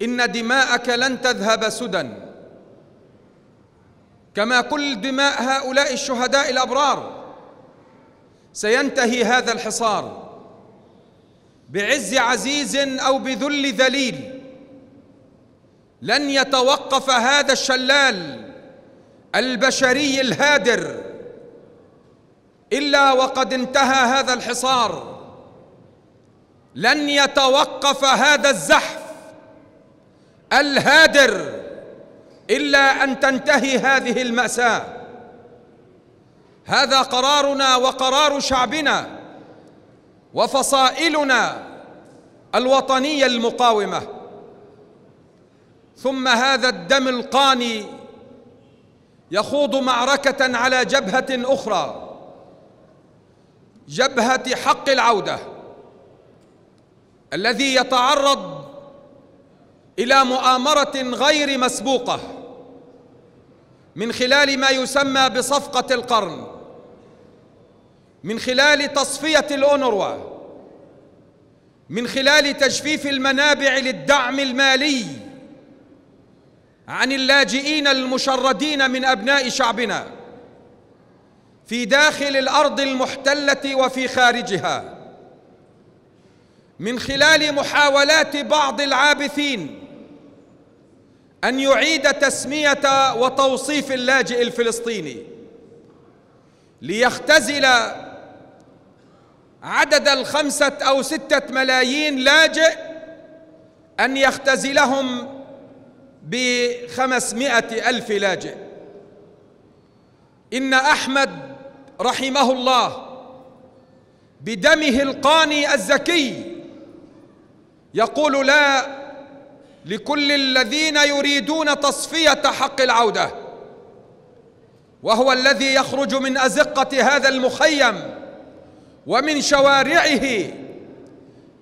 إن دماءك لن تذهب سدى، كما كل دماء هؤلاء الشهداء الأبرار. سينتهي هذا الحصار بعز عزيز أو بذل ذليل. لن يتوقف هذا الشلال البشري الهادر إلا وقد انتهى هذا الحصار. لن يتوقف هذا الزحف الهادر إلا أن تنتهي هذه المأساة. هذا قرارنا وقرار شعبنا وفصائلنا الوطنية المقاومة. ثم هذا الدم القاني يخوض معركة على جبهة أخرى، جبهة حق العودة، الذي يتعرض إلى مؤامرة غير مسبوقة من خلال ما يسمى بصفقة القرن، من خلال تصفية الأونروا، من خلال تجفيف المنابع للدعم المالي عن اللاجئين المشردين من أبناء شعبنا في داخل الأرض المحتلة وفي خارجها، من خلال محاولات بعض العابثين أن يعيد تسمية وتوصيف اللاجئ الفلسطيني ليختزل عدد 5 أو 6 ملايين لاجئ، أن يختزلهم ب500,000 لاجئ. إن أحمد رحمه الله بدمه القاني الزكي يقول لا لكل الذين يريدون تصفية حق العودة، وهو الذي يخرج من أزقة هذا المخيم ومن شوارعه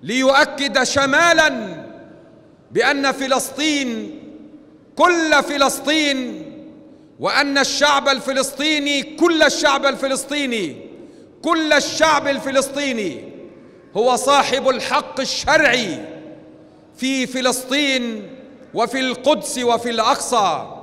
ليؤكد شمالاً بأن فلسطين كل فلسطين، وأن الشعب الفلسطيني كل الشعب الفلسطيني، كل الشعب الفلسطيني هو صاحب الحق الشرعي في فلسطين وفي القدس وفي الأقصى.